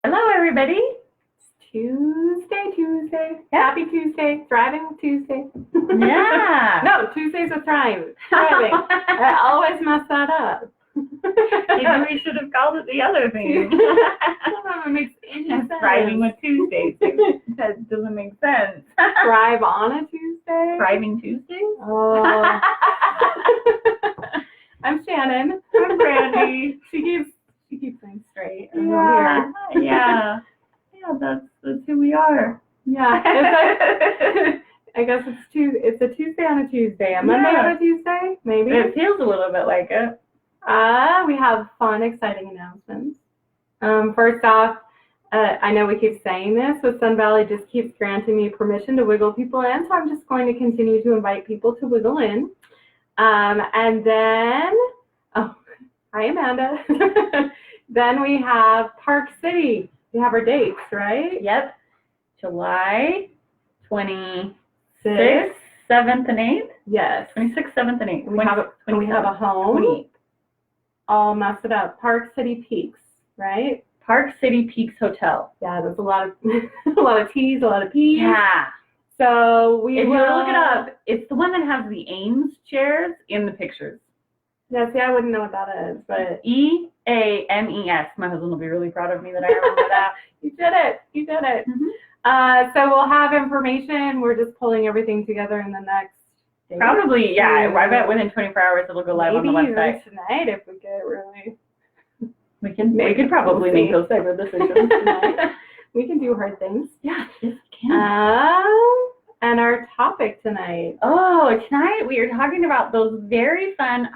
Hello, everybody. It's Tuesday. Happy Tuesday. Thriving Tuesday. Yeah. No, Tuesdays are thriving. I always mess that up. Maybe we should have called it the other thing. It makes any sense. Thriving with Tuesdays. That doesn't make sense. Thrive on a Tuesday? Thriving Tuesdays? Oh. I'm Shannon. I'm Brandy. She keeps things straight. Yeah, that's who we are. Yeah. I guess it's a Tuesday on a Tuesday. A Monday on a Tuesday, maybe. It feels a little bit like it. We have fun, exciting announcements. First off, I know we keep saying this, but Sun Valley just keeps granting me permission to wiggle people in, so I'm just going to continue to invite people to wiggle in. And then, hi Amanda. Then we have Park City. We have our dates, right? Yep. July 26th, 7th, and 8th? Yes. 26th, 7th, and 8th. We have a home. 28th. I'll mess it up. Park City Peaks, right? Park City Peaks Hotel. Yeah, there's a lot of T's, a lot of P's. Yeah. So if you look it up, it's the one that has the Ames chairs in the pictures. Yeah, see, I wouldn't know what that is, but EAMES. My husband will be really proud of me that I remember that. You did it. Mm-hmm. So we'll have information. We're just pulling everything together in the next day. Probably, yeah. I bet within 24 hours it'll go live on the website. Maybe even tonight if we get really. We could probably make those type of decisions tonight. We can do hard things. Yeah, yes, we can. And our topic tonight. Tonight we are talking about those very fun,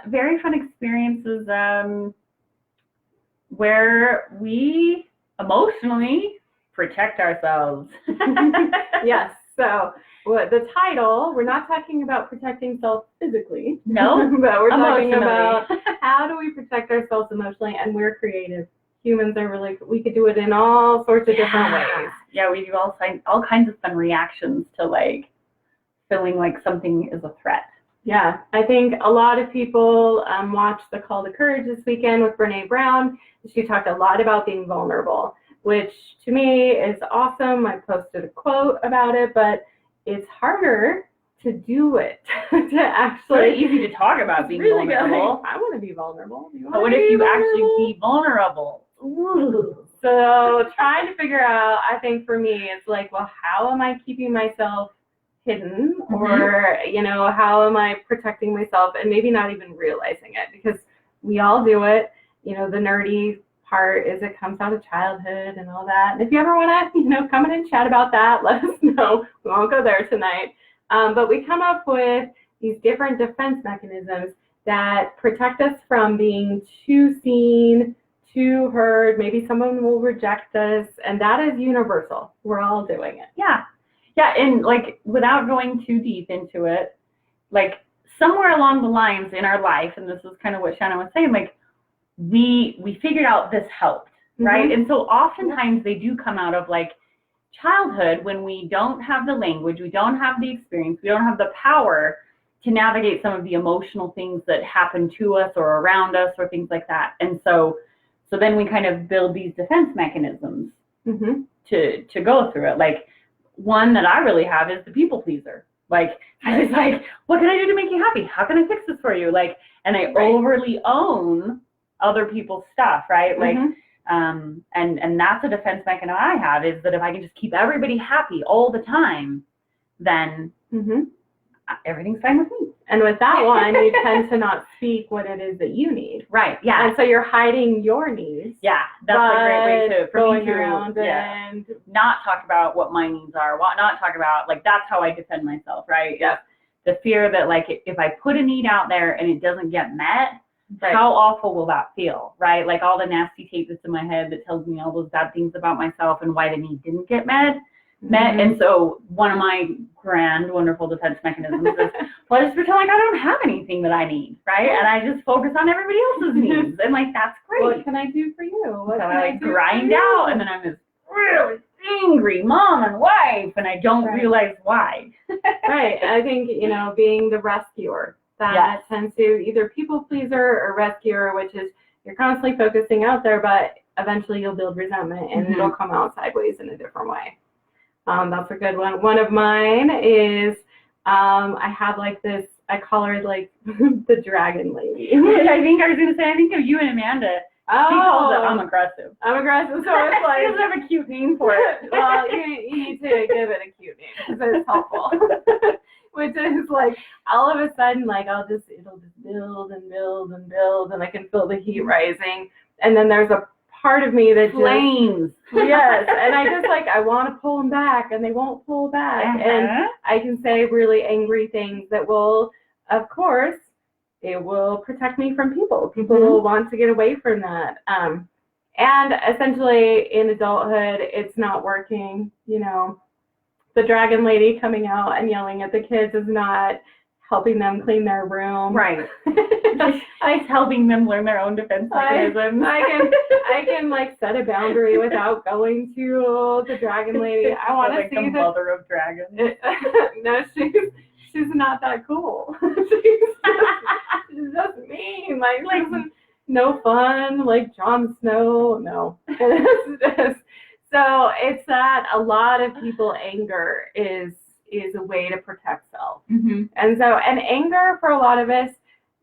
very fun experiences where we emotionally protect ourselves. Yes. So the title, we're not talking about protecting self physically. No, but we're talking about how do we protect ourselves emotionally, and we're creative. Humans are we could do it in all sorts of different ways. Yeah, we do all kinds of fun reactions to feeling like something is a threat. Yeah, I think a lot of people watched The Call to Courage this weekend with Brene Brown. She talked a lot about being vulnerable, which to me is awesome. I posted a quote about it, but it's harder to do it. To actually. It's easy to talk about being vulnerable. I want to be vulnerable. But what if you actually be vulnerable? Ooh. So trying to figure out, I think for me, it's how am I keeping myself hidden? Mm-hmm. Or, how am I protecting myself and maybe not even realizing it? Because we all do it. The nerdy part is it comes out of childhood and all that. And if you ever want to, come in and chat about that, let us know. We won't go there tonight. But we come up with these different defense mechanisms that protect us from being too seen, too heard. Maybe someone will reject us, and that is universal. We're all doing it. Yeah, and without going too deep into it, somewhere along the lines in our life, and this is kind of what Shannon was saying, we figured out this helped, right? Mm-hmm. And so oftentimes they do come out of childhood when we don't have the language, we don't have the experience, we don't have the power to navigate some of the emotional things that happen to us or around us or things like that. And so then we kind of build these defense mechanisms to go through it. One that I really have is the people pleaser. I was what can I do to make you happy? How can I fix this for you? And I overly own other people's stuff, right? And that's a defense mechanism I have, is that if I can just keep everybody happy all the time, then everything's fine with me. And with that one, you tend to not speak what it is that you need. Right, yeah. And so you're hiding your needs. Yeah, that's a great way for me to around and not talk about what my needs are, not talk about, that's how I defend myself, right? Yeah. The fear that, if I put a need out there and it doesn't get met, how awful will that feel, right? All the nasty tape that's in my head that tells me all those bad things about myself and why the need didn't get met. And so one of my grand, wonderful defense mechanisms is, well, I just pretend I don't have anything that I need, right? And I just focus on everybody else's needs. And that's great. What can I do for you? So I grind out, and then I'm this really angry mom and wife, and I don't realize why. Right. I think, being the rescuer. That tends to either people pleaser or rescuer, which is you're constantly focusing out there, but eventually you'll build resentment and Mhm. it'll come out sideways in a different way. That's a good one. One of mine is I have like this, I call her like the dragon lady. I think I was gonna say, I think of you and Amanda. She calls it I'm aggressive. I'm aggressive, so it's She like, doesn't have a cute name for it. well, you need to give it a cute name because it's helpful. Which is like, all of a sudden, like, it'll just build and build and build, and I can feel the heat rising. And then there's a part of me that Flames. yes, and I just like, I want to pull them back, and they won't pull back. And I can say really angry things that will, of course, it will protect me from people. People will want to get away from that. And essentially, in adulthood, it's not working. You know, the dragon lady coming out and yelling at the kids is not helping them clean their room. Right. It's helping them learn their own defense mechanisms. I can like set a boundary without going to the dragon lady. I want to like see the mother of dragons. No, she's not that cool. she's just mean. Like no fun. Like Jon Snow. No. It's just, so it's that a lot of people anger is a way to protect self. Mm-hmm. And so, and anger for a lot of us,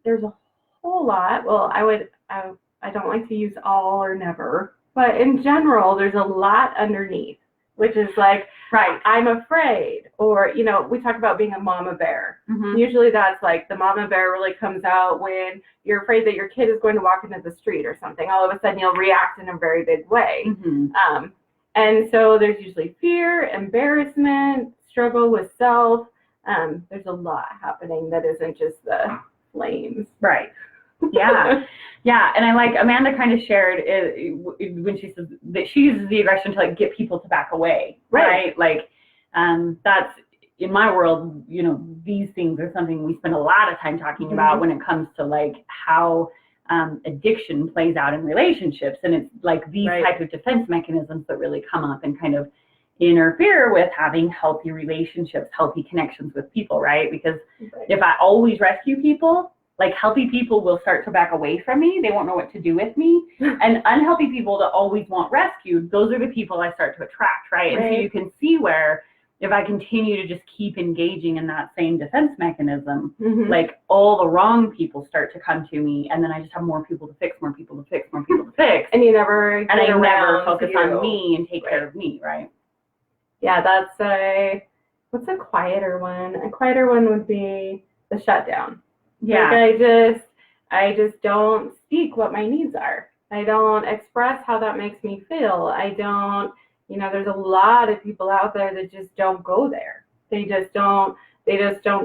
there's a whole lot. Well, I don't like to use all or never, but in general, there's a lot underneath, which is like, right, I'm afraid, or, you know, we talk about being a mama bear. Mm-hmm. Usually that's like the mama bear really comes out when you're afraid that your kid is going to walk into the street or something. All of a sudden you'll react in a very big way. Mm-hmm. And so there's usually fear, embarrassment, struggle with self. There's a lot happening that isn't just the flames. Right. Yeah. Yeah. And I like Amanda kind of shared when she says that she uses the aggression to like get people to back away. Right. Like, that's in my world, you know, these things are something we spend a lot of time talking about when it comes to like how addiction plays out in relationships. And it's like these type of defense mechanisms that really come up and kind of interfere with having healthy relationships, healthy connections with people, right? Because if I always rescue people, like healthy people will start to back away from me. They won't know what to do with me. And unhealthy people that always want rescued, those are the people I start to attract, right? And so you can see where if I continue to just keep engaging in that same defense mechanism, like all the wrong people start to come to me, and then I just have more people to fix, more people to fix, more people to fix. And you never focus on me and take care of me, right? Yeah, that's what's a quieter one? A quieter one would be the shutdown. Yeah. Like I just don't speak what my needs are. I don't express how that makes me feel. I don't, you know, there's a lot of people out there that just don't go there. They just don't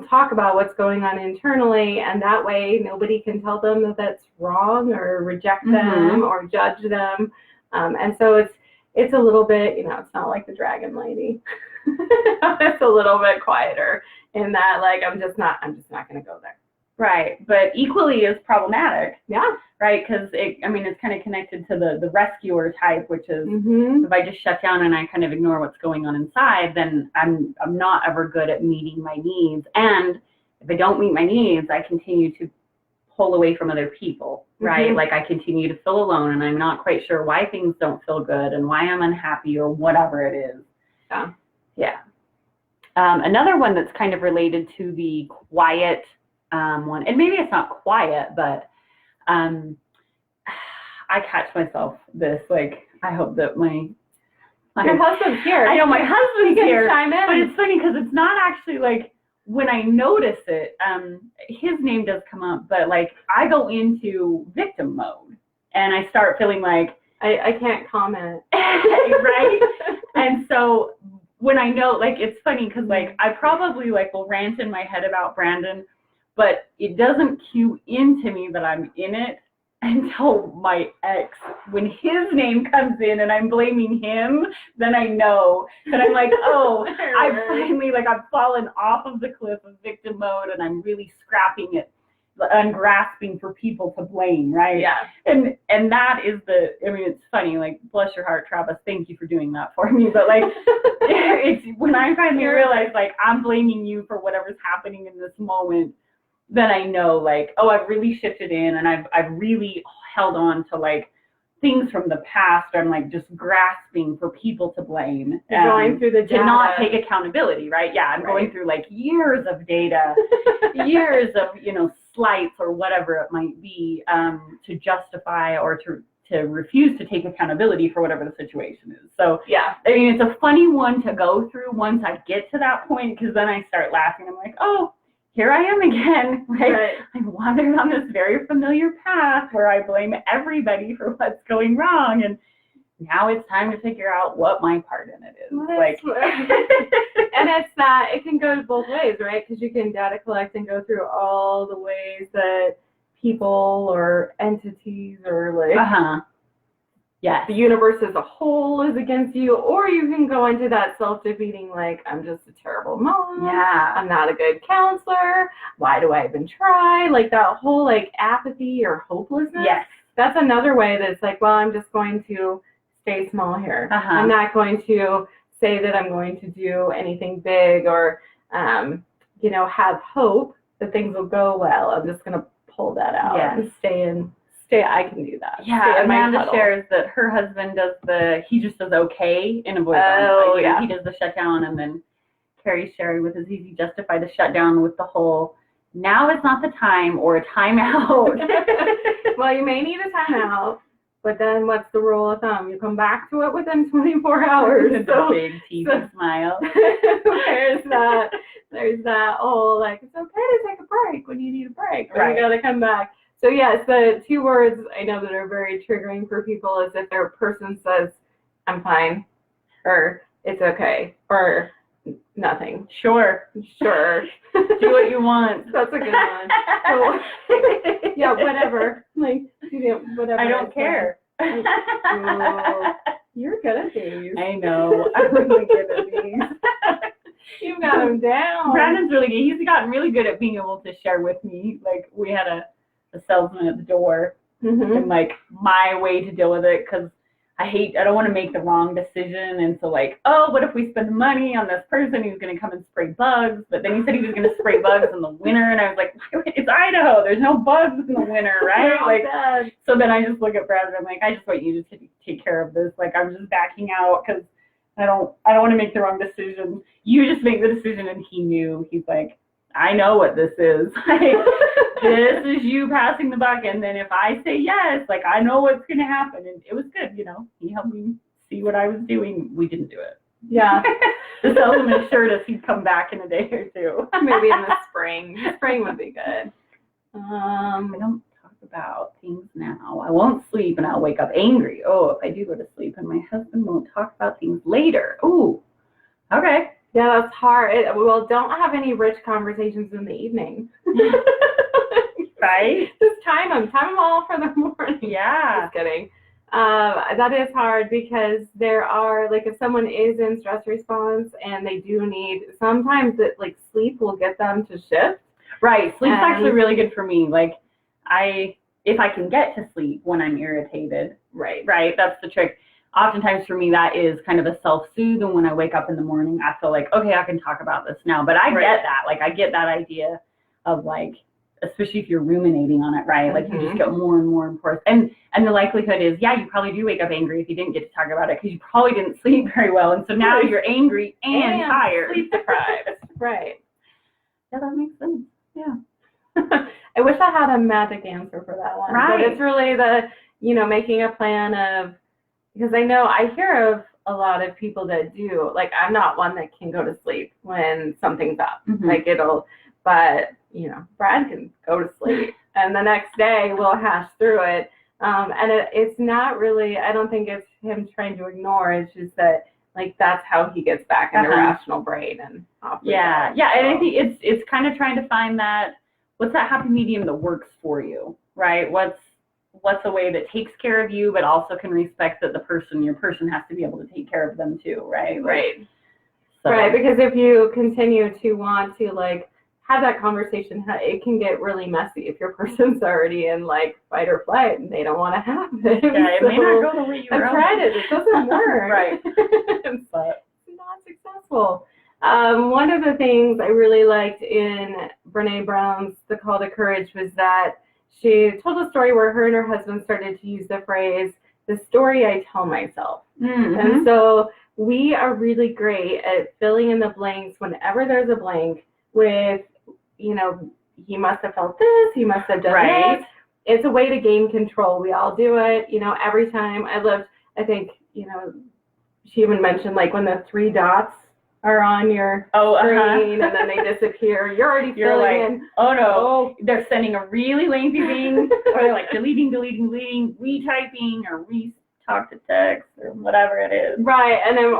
talk about what's going on internally, and that way nobody can tell them that that's wrong or reject them or judge them. And so it's a little bit, you know, it's not like the dragon lady. It's a little bit quieter in that, like, I'm just not going to go there. Right, but equally as problematic. Yeah. Right, because it's kind of connected to the rescuer type, which is if I just shut down and I kind of ignore what's going on inside, then I'm not ever good at meeting my needs. And if I don't meet my needs, I continue to pull away from other people, right? Like I continue to feel alone, and I'm not quite sure why things don't feel good and why I'm unhappy or whatever it is. Yeah. Yeah. Another one that's kind of related to the quiet one, and maybe it's not quiet, but I catch myself this, like, I hope that your husband's here. I know my husband's here, chime in. but it's funny because it's not actually like when I notice it, his name does come up, but like I go into victim mode and I start feeling like I can't comment. Right? And so when I know, like, it's funny because like I probably like will rant in my head about Brandon, but it doesn't cue into me that I'm in it until my ex, when his name comes in and I'm blaming him, then I know that I'm like, oh, I've finally, like, I've fallen off of the cliff of victim mode and I'm really scrapping it and grasping for people to blame, right? Yeah. And that is it's funny, like, bless your heart, Travis, thank you for doing that for me. But like, it's when I finally realize, like, I'm blaming you for whatever's happening in this moment, then I know, like, oh, I've really shifted in and I've really held on to, like, things from the past. I'm like just grasping for people to blame. You're going through the to data. not take accountability, right? Yeah, I'm going through like years of data, years of, slights or whatever it might be, to justify or to refuse to take accountability for whatever the situation is. So yeah, I mean, it's a funny one to go through once I get to that point, because then I start laughing. I'm like, oh, here I am again. Right? I've wandered on this very familiar path where I blame everybody for what's going wrong, and now it's time to figure out what my part in it is. And it's that it can go both ways, right? Because you can data collect and go through all the ways that people or entities or like yes, the universe as a whole is against you, or you can go into that self-defeating, like, I'm just a terrible mom. Yeah. I'm not a good counselor. Why do I even try? Like that whole like apathy or hopelessness. Yes. That's another way that's like, well, I'm just going to stay small here. I'm not going to say that I'm going to do anything big or, have hope that things will go well. I'm just going to pull that out and stay. I can do that. Yeah, Amanda shares that her husband he just does okay in a voice. Oh, He does the shutdown, and then Carrie's sharing with his easy justify the shutdown with the whole, now is not the time or a timeout. Well, you may need a timeout, but then what's the rule of thumb? You come back to it within 24 hours. So, big TV smile. There's that whole, like, it's okay to take a break when you need a break. Right. You got to come back. So, yes, the two words I know that are very triggering for people is if their person says, I'm fine, or it's okay, or nothing. Sure. Do what you want. That's a good one. So, yeah, whatever. Like, whatever. I don't care. You're good at these. I know. I'm really good at these. You've got them down. Brandon's really good. He's gotten really good at being able to share with me. Like, we had a salesman at the door, and like my way to deal with it, because I don't want to make the wrong decision. And so like, oh, what if we spend money on this person who's going to come and spray bugs? But then he said he was going to spray bugs in the winter. And I was like, it's Idaho. There's no bugs in the winter, right? Like, so then I just look at Brad and I'm like, I just want you to take care of this. Like, I'm just backing out because I don't want to make the wrong decision. You just make the decision. And he knew. He's like, I know what this is. This is you passing the buck, and then if I say yes, like, I know what's going to happen. And it was good, He helped me see what I was doing. We didn't do it. Yeah. The salesman assured us he'd come back in a day or two. Maybe in the spring. Spring would be good. I don't talk about things now. I won't sleep, and I'll wake up angry. Oh, if I do go to sleep, and my husband won't talk about things later. Ooh, okay. Yeah, that's hard. Don't have any rich conversations in the evening. Right? Just time them all for the morning. Yeah. Just kidding. That is hard because there are, like, if someone is in stress response and they do need, sometimes that, like, sleep will get them to shift. Right. Sleep's actually really good for me. Like, if I can get to sleep when I'm irritated. Right. That's the trick. Oftentimes for me, that is kind of a self-soothe. And when I wake up in the morning, I feel like, okay, I can talk about this now. But I get that. Like, I get that idea of, like, especially if you're ruminating on it, right? Like, you just get more and more important. And the likelihood is, yeah, you probably do wake up angry if you didn't get to talk about it because you probably didn't sleep very well. And so now you're angry and tired. Sleep deprived. Right. Yeah, that makes sense. Yeah. I wish I had a magic answer for that one. Right. But it's really the, making a plan of, because I hear of a lot of people that do, like, I'm not one that can go to sleep when something's up. Like, but, Brad can go to sleep and the next day we'll hash through it. And it's not really, I don't think it's him trying to ignore. It's just that, like, that's how he gets back in the rational brain and off. Yeah. Yeah. And I think it's kind of trying to find what's that happy medium that works for you, right? What's a way that takes care of you, but also can respect that your person has to be able to take care of them too, right? Right. Right. Because if you continue to want to, like, have that conversation, it can get really messy if your person's already in, like, fight or flight and they don't want to have it. Yeah, it may not go the way you I've tried it. It doesn't work. Right. But it's not successful. One of the things I really liked in Brene Brown's The Call to Courage was that she told a story where her and her husband started to use the phrase, the story I tell myself. Mm-hmm. And so we are really great at filling in the blanks whenever there's a blank with, you know, he must have felt this, he must have done Right. this. It's a way to gain control. We all do it, you know, every time. I think, you know, she even mentioned like when the 3 dots are on your screen and then they disappear, you're already filling like, in. oh no, they're sending a really lengthy thing, or they're like deleting, retyping, or re-talk to text, or whatever it is. Right, and then,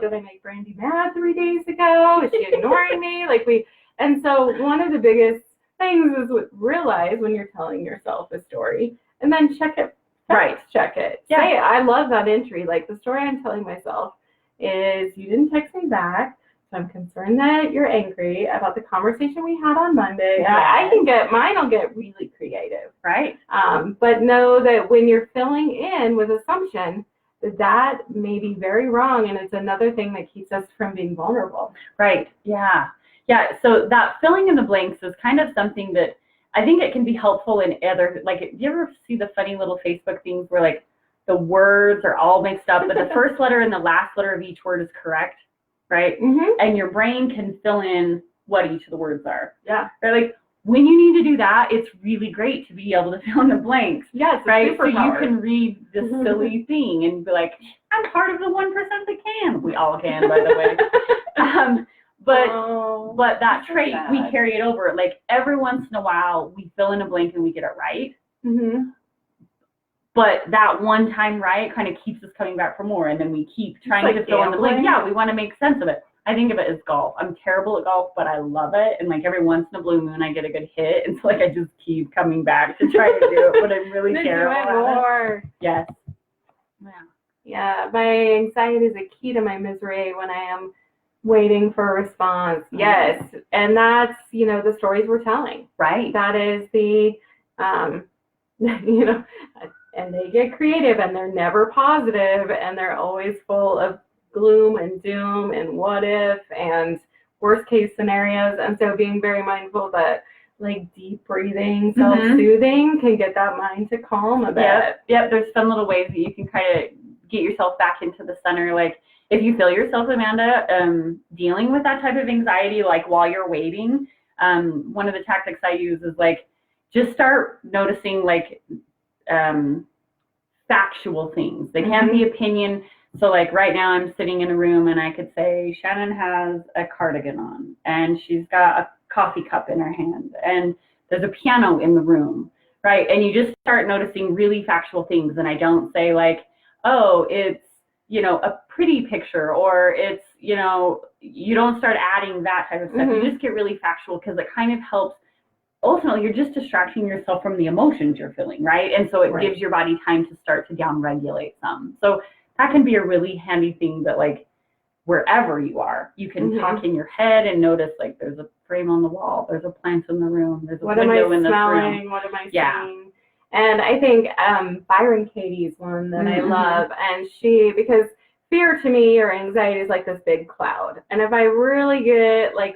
did I make Brandy mad 3 days ago? Is she ignoring me? And so one of the biggest things is realize when you're telling yourself a story, and then check it. Right. Check it. Yeah. Say, I love that entry. Like, the story I'm telling myself is, you didn't text me back, so I'm concerned that you're angry about the conversation we had on Monday. Yes. I can get, mine will get really creative. Right. But know that when you're filling in with assumption, that may be very wrong, and it's another thing that keeps us from being vulnerable. Right. Yeah. Yeah. So that filling in the blanks is kind of something that I think it can be helpful in other, like, do you ever see the funny little Facebook things where like the words are all mixed up, but the first letter and the last letter of each word is correct, right? Mm-hmm. And your brain can fill in what each of the words are. Yeah. Right? Like, when you need to do that, it's really great to be able to fill in the blanks. Yeah, it's a right? So you superpower. can read this silly thing and be like, I'm part of the 1% that can. We all can, by the way. But that trait, we carry it over. Like, every once in a while, we fill in a blank and we get it right. Mm-hmm. But that one time right kind of keeps us coming back for more, and then we keep trying to fill in the blank. Yeah, we want to make sense of it. I think of it as golf. I'm terrible at golf, but I love it. And like every once in a blue moon, I get a good hit. And so like I just keep coming back to try to do it, but I'm really terrible at it. Yes. Yeah. Yeah, my anxiety is a key to my misery when I am waiting for a response. Yes. And that's, you know, the stories we're telling. Right. That is the, you know, and they get creative and they're never positive and they're always full of gloom and doom and what if and worst case scenarios. And so being very mindful that like deep breathing, self-soothing can get that mind to calm a bit. Yep. There's some little ways that you can kind of get yourself back into the center. Like if you feel yourself, Amanda, dealing with that type of anxiety, like while you're waiting, one of the tactics I use is like, just start noticing like factual things. They can't be opinion. So like right now I'm sitting in a room and I could say Shannon has a cardigan on and she's got a coffee cup in her hand and there's a piano in the room, right? And you just start noticing really factual things. And I don't say like, oh, it's, you know, a pretty picture or it's, you know, you don't start adding that type of stuff. You just get really factual because it kind of helps. Ultimately, you're just distracting yourself from the emotions you're feeling, right? And so it gives your body time to start to down-regulate some. So that can be a really handy thing that, like, wherever you are, you can talk in your head and notice, like, there's a frame on the wall, there's a plant in the room, there's a window in this room. What am I seeing? And I think Byron Katie's one that I love, and because fear to me or anxiety is like this big cloud. And if I really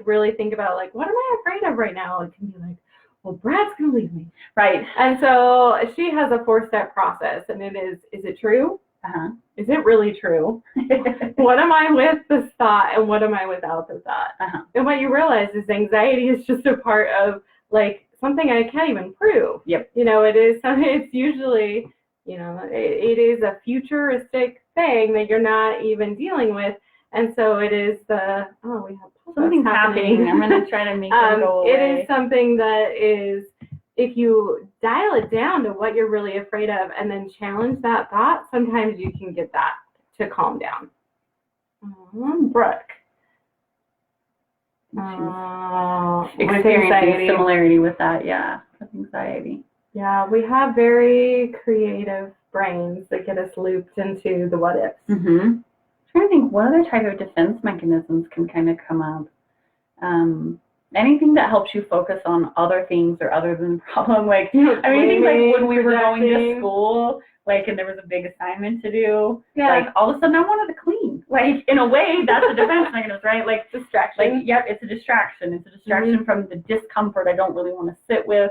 really think about, like, what am I afraid of right now? It can be like, well, Brad's going to leave me. Right. And so she has a 4-step process, and it is it true? Is it really true? What am I with this thought and what am I without the thought? And what you realize is anxiety is just a part of like something I can't even prove. Yep. You know, it's usually, you know, it is a futuristic thing that you're not even dealing with. And so it is we have something's happening. I'm going to try to make it go away. It is something that is, if you dial it down to what you're really afraid of and then challenge that thought, sometimes you can get that to calm down. Brooke. Experiencing similarity with that, with anxiety. Yeah, we have very creative brains that get us looped into the what ifs. I'm trying to think what other type of defense mechanisms can kind of come up. Anything that helps you focus on other things or other than the problem. Like, I mean, I think like when we were going to school, like, and there was a big assignment to do, like, all of a sudden I wanted to clean. Like, in a way, that's a defense mechanism, right? Like, distraction. Like, yep, it's a distraction. It's a distraction from the discomfort I don't really want to sit with.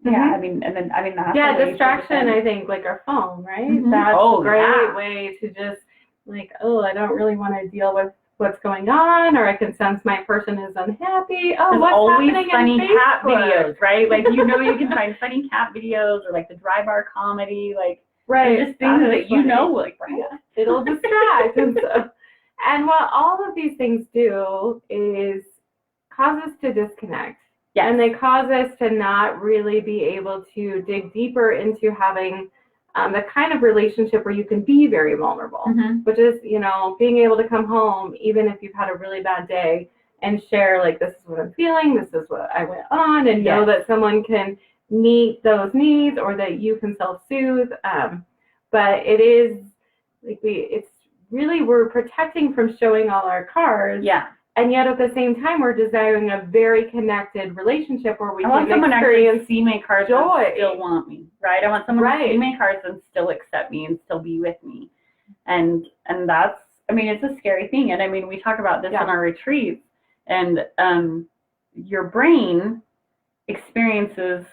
Yeah, I mean, and then, I mean, that's Yeah, the way you should distraction, defend. I think, like our phone, right? Mhm. That's Oh, a great yeah. way to just, like, oh, I don't really want to deal with what's going on, or I can sense my person is unhappy. Oh, There's what's always happening funny in cat Facebook? videos, right? Like, you know, you can find funny cat videos or like the dry bar comedy, like, Right. and just things That is that you funny. know, like, right? Yeah. It'll distract. And what all of these things do is cause us to disconnect. Yes. And they cause us to not really be able to dig deeper into having the kind of relationship where you can be very vulnerable, Mhm. which is, you know, being able to come home, even if you've had a really bad day, and share, like, this is what I'm feeling, this is what I went on, and know Yes. that someone can meet those needs or that you can self-soothe. But it is, like, it's really, we're protecting from showing all our cards. Yeah. And yet at the same time, we're desiring a very connected relationship where we I want can someone actually experience to see my cards joy. and still want me, right? I want someone to see Right. my cards and still accept me and still be with me. And that's, I mean, it's a scary thing. And I mean, we talk about this Yeah. in our retreats, and your brain experiences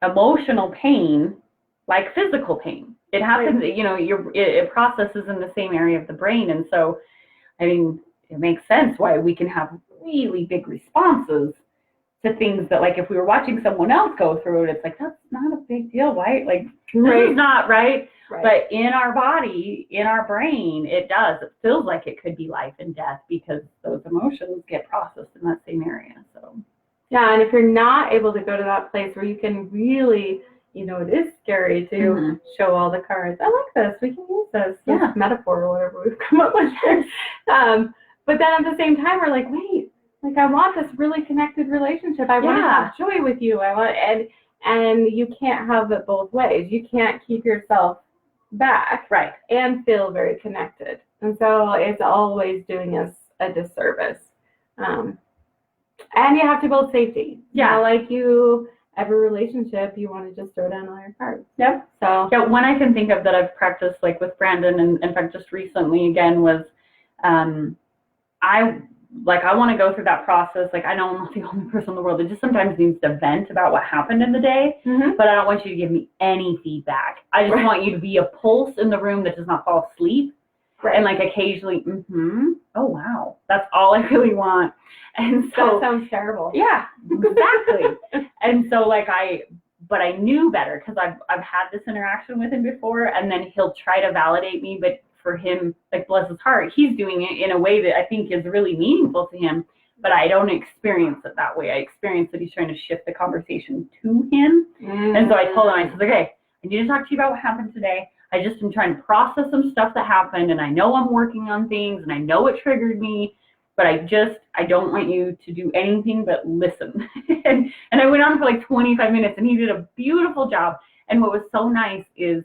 emotional pain like physical pain. It happens, you know, it processes in the same area of the brain. And so, I mean, it makes sense why we can have really big responses to things that, like, if we were watching someone else go through it, it's like, that's not a big deal, right? Like, this Right. is not right. Right. But in our body, in our brain, it does. It feels like it could be life and death because those emotions get processed in that same area. So, yeah, and if you're not able to go to that place where you can really, you know, it is scary to Mhm. show all the cards. I like this. We can use this Yeah. metaphor or whatever we've come up with here. But then at the same time, we're like, wait, like, I want this really connected relationship. I want to Yeah. have joy with you. I want, and you can't have it both ways. You can't keep yourself back right. and feel very connected. And so it's always doing us a disservice. And you have to build safety. Yeah. Not like every relationship, you want to just throw down all your cards. Yep. So, Yeah, one I can think of that I've practiced, like, with Brandon, and in fact just recently again, was I want to go through that process. Like, I know I'm not the only person in the world that just sometimes needs to vent about what happened in the day, but I don't want you to give me any feedback. I just Right. want you to be a pulse in the room that does not fall asleep. Right. And, like, occasionally, oh, wow, that's all I really want. And so, that sounds terrible. yeah, exactly. And so, like, but I knew better because I've had this interaction with him before, and then he'll try to validate me, but for him, like, bless his heart, he's doing it in a way that I think is really meaningful to him, but I don't experience it that way. I experience that he's trying to shift the conversation to him. And so I told him, I said, okay, I need to talk to you about what happened today. I just am trying to process some stuff that happened, and I know I'm working on things, and I know it triggered me, but I don't want you to do anything but listen. and I went on for like 25 minutes, and he did a beautiful job. And what was so nice is,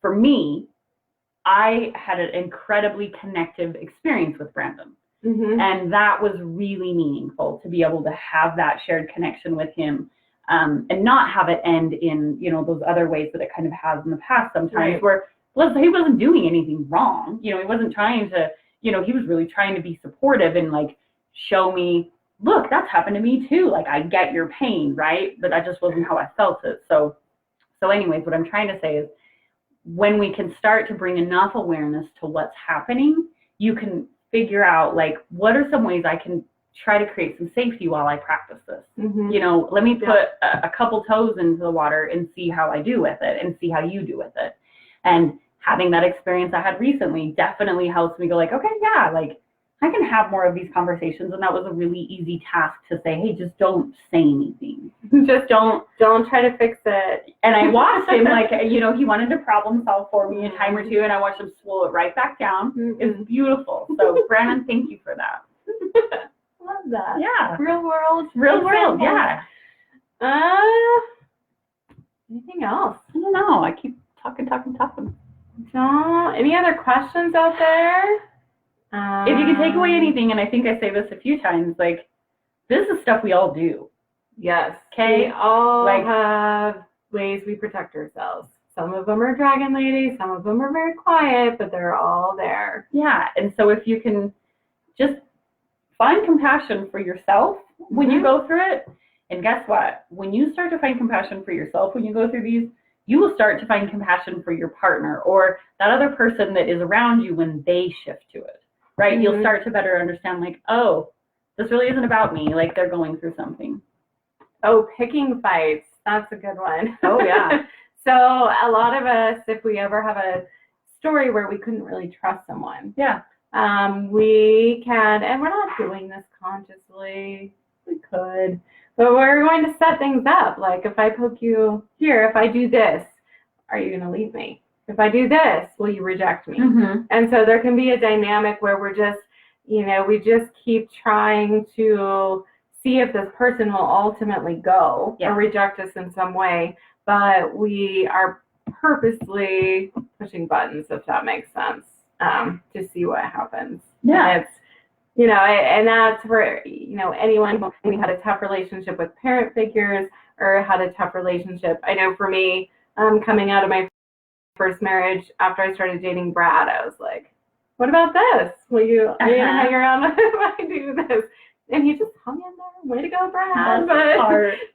for me, I had an incredibly connective experience with Brandon. And that was really meaningful, to be able to have that shared connection with him, and not have it end in, you know, those other ways that it kind of has in the past sometimes, Right. where, listen, he wasn't doing anything wrong. You know, he wasn't trying to, you know, he was really trying to be supportive and, like, show me, look, that's happened to me too. Like, I get your pain, right? But that just wasn't how I felt it. So anyways, what I'm trying to say is, when we can start to bring enough awareness to what's happening, you can figure out, like, what are some ways I can try to create some safety while I practice this. You know, let me put a couple toes into the water and see how I do with it, and see how you do with it. And having that experience I had recently definitely helps me go, like, okay, yeah, like, I can have more of these conversations. And that was a really easy task to say, hey, just don't say anything. Just don't try to fix it. And I watched him, like, you know, he wanted to problem solve for me a time or two, and I watched him slow it right back down. It's beautiful. So, Brandon, thank you for that. Love that. Yeah. Real world. Real, yeah. Anything else? I don't know. I keep talking. Any other questions out there? If you can take away anything, and I think I say this a few times, like, this is stuff we all do. Yes. Okay. We all Like- have ways we protect ourselves. Some of them are dragon ladies, some of them are very quiet, but they're all there. Yeah. And so if you can just find compassion for yourself when you go through it, And guess what? When you start to find compassion for yourself, when you go through these, you will start to find compassion for your partner or that other person that is around you when they shift to it, right? Mm-hmm. You'll start to better understand, like, oh, this really isn't about me. Like, they're going through something. Oh, picking fights. That's a good one. Oh, yeah. So a lot of us, if we ever have a story where we couldn't really trust someone, Yeah. we can, and we're not doing this consciously, we could, but we're going to set things up. Like, if I poke you here, if I do this, are you going to leave me? If I do this, will you reject me? Mm-hmm. And so there can be a dynamic where we're just, we just keep trying to see if this person will ultimately go Yeah. or reject us in some way, but we are purposely pushing buttons, if that makes sense, to see what happens. Yeah. And it's, and that's for, anyone who had a tough relationship with parent figures or had a tough relationship. I know for me, coming out of my first marriage, after I started dating Brad, I was like, what about this? Will you hang around if I do this? And he just hung in there. Way to go, Brad.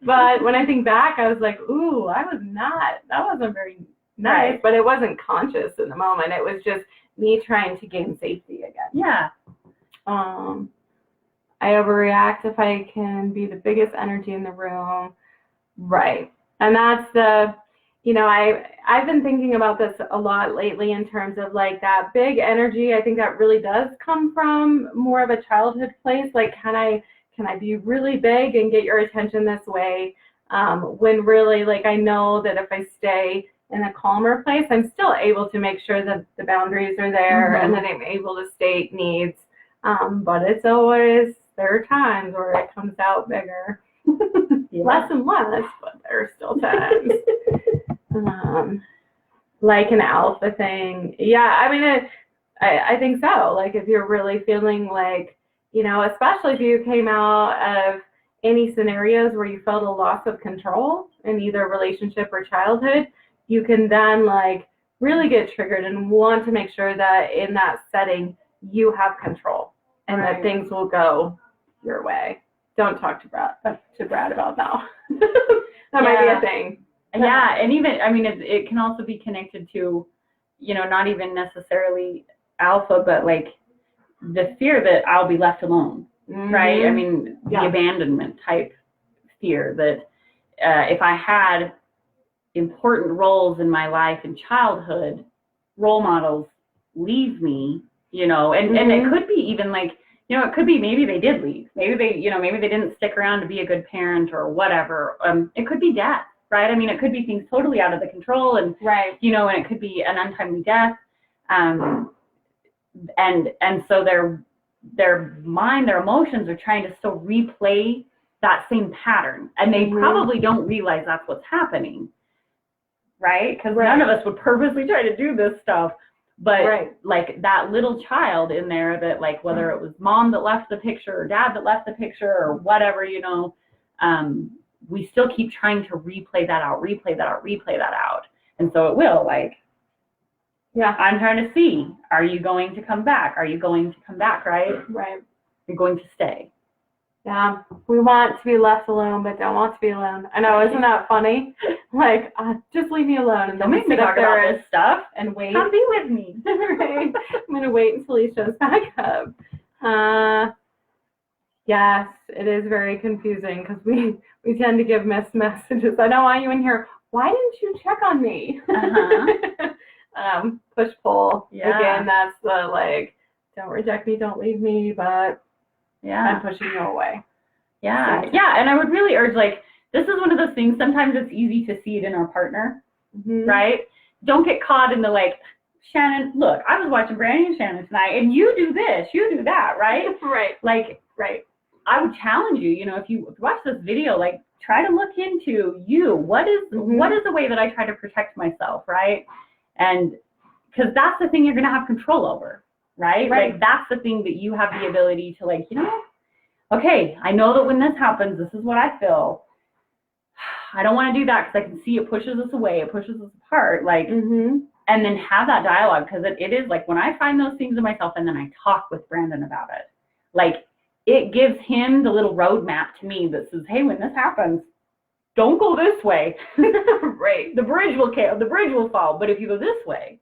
But when I think back, I was like, ooh, that wasn't very nice. Right. But it wasn't conscious in the moment. It was just me trying to gain safety again. Yeah. I overreact if I can be the biggest energy in the room. Right. And that's I've been thinking about this a lot lately in terms of like that big energy. I think that really does come from more of a childhood place. Like, can I be really big and get your attention this way? When really, like, I know that if I stay in a calmer place, I'm still able to make sure that the boundaries are there and that I'm able to state needs. But there are times where it comes out bigger. Yeah. Less and less, but there are still times. Like an alpha thing. Yeah, I mean, I think so. Like, if you're really feeling like, especially if you came out of any scenarios where you felt a loss of control in either relationship or childhood, you can then like really get triggered and want to make sure that in that setting you have control and that things will go your way. Don't talk to Brad about that. That might be a thing. Yeah, and even, I mean, it can also be connected to, not even necessarily alpha, but like the fear that I'll be left alone, right? I mean, the abandonment type fear that if I had important roles in my life in childhood, role models leave me, and it could be even like, it could be maybe they did leave. Maybe they didn't stick around to be a good parent or whatever. It could be death, right? I mean, it could be things totally out of the control and, and it could be an untimely death. And so their mind, their emotions are trying to still replay that same pattern. And they probably don't realize that's what's happening, right? Because none of us would purposely try to do this stuff. But like that little child in there that, like, whether it was mom that left the picture or dad that left the picture or whatever, we still keep trying to replay that out. And so it will, like, I'm trying to see, are you going to come back? Are you going to come back, right? Right. You're going to stay. Yeah. We want to be left alone, but don't want to be alone. I know, isn't that funny? Like, just leave me alone. And don't make me talk about this stuff and wait. Come be with me. Right. I'm going to wait until he shows back up. Yes, it is very confusing because we tend to give missed messages. I don't want you in here. Why didn't you check on me? Push pull. Yeah. Again, that's the like, don't reject me, don't leave me, but I'm pushing you away. Yeah. Yeah. And I would really urge, like, this is one of those things, sometimes it's easy to see it in our partner, right? Don't get caught in the, like, Shannon, look, I was watching Brandy and Shannon tonight, and you do this, you do that, right? Like, I would challenge you, if you watch this video, like, try to look into you. What is the way that I try to protect myself, right? And because that's the thing you're going to have control over, right? Like, that's the thing that you have the ability to, like, okay, I know that when this happens, this is what I feel. I don't want to do that because I can see it pushes us away, it pushes us apart, like, and then have that dialogue, because it is like when I find those things in myself and then I talk with Brandon about it, like, it gives him the little roadmap to me that says, hey, when this happens, don't go this way. Right. The bridge will fall. But if you go this way,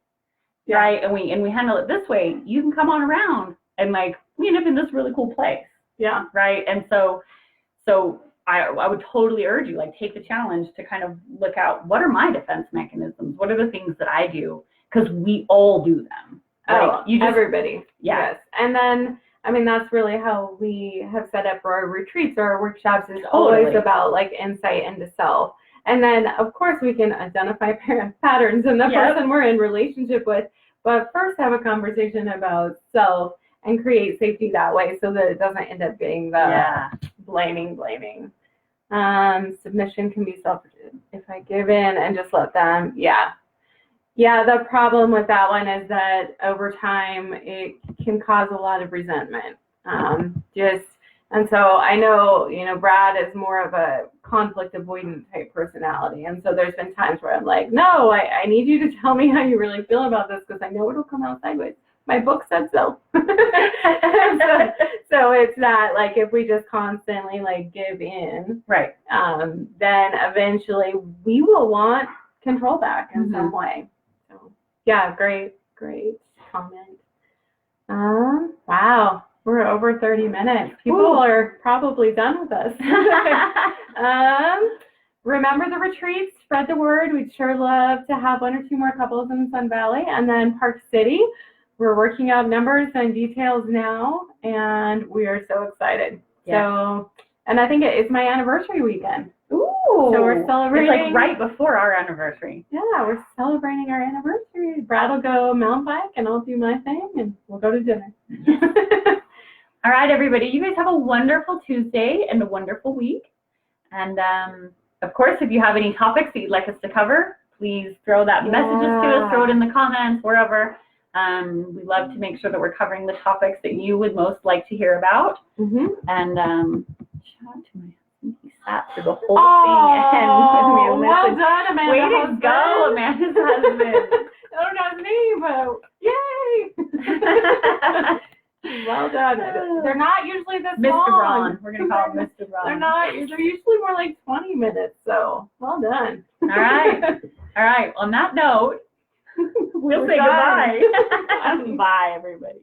Yeah. right, and we handle it this way, you can come on around and like we end up in this really cool place. Yeah. Right. And so I would totally urge you, like, take the challenge to kind of look out, what are my defense mechanisms? What are the things that I do? Because we all do them. Oh, everybody. Yeah. Yes. And then, I mean, that's really how we have set up for our retreats or our workshops is Totally. always about like insight into self. And then, of course, we can identify patterns in the Yep. person we're in relationship with, but first have a conversation about self and create safety that way so that it doesn't end up being the Yeah. blaming. Submission can be selfish. If I give in and just let them, yeah, the problem with that one is that over time it can cause a lot of resentment. And so I know, Brad is more of a conflict avoidant type personality. And so there's been times where I'm like, no, I need you to tell me how you really feel about this because I know it'll come out sideways. My book said so. So it's that, like, if we just constantly like give in, Right. then eventually we will want control back in some way. So yeah, great comment. Wow, we're over 30 minutes. People Ooh. are probably done with us. Remember the retreats, spread the word. We'd sure love to have 1 or 2 more couples in Sun Valley. And then Park City, we're working out numbers and details now, and we are so excited. Yeah. So, and I think it's my anniversary weekend. Ooh. So we're celebrating. It's like right before our anniversary. Yeah, we're celebrating our anniversary. Brad will go mountain bike, and I'll do my thing, and we'll go to dinner. All right, everybody. You guys have a wonderful Tuesday and a wonderful week. And of course, if you have any topics that you'd like us to cover, please throw that messages to us, throw it in the comments, wherever. We love to make sure that we're covering the topics that you would most like to hear about. Mm-hmm. And shout out to my husband. He sat through the whole Oh, thing. well done, Amanda. Way to husband. go, Amanda's husband. Oh, not me, but yay! Well done. They're not usually this Mr. long. Ron. We're going to call him Mr. Ron. They're not. They're usually more like 20 minutes. So well done. All right. All right. On that note, we'll We're say done. goodbye. Bye, everybody.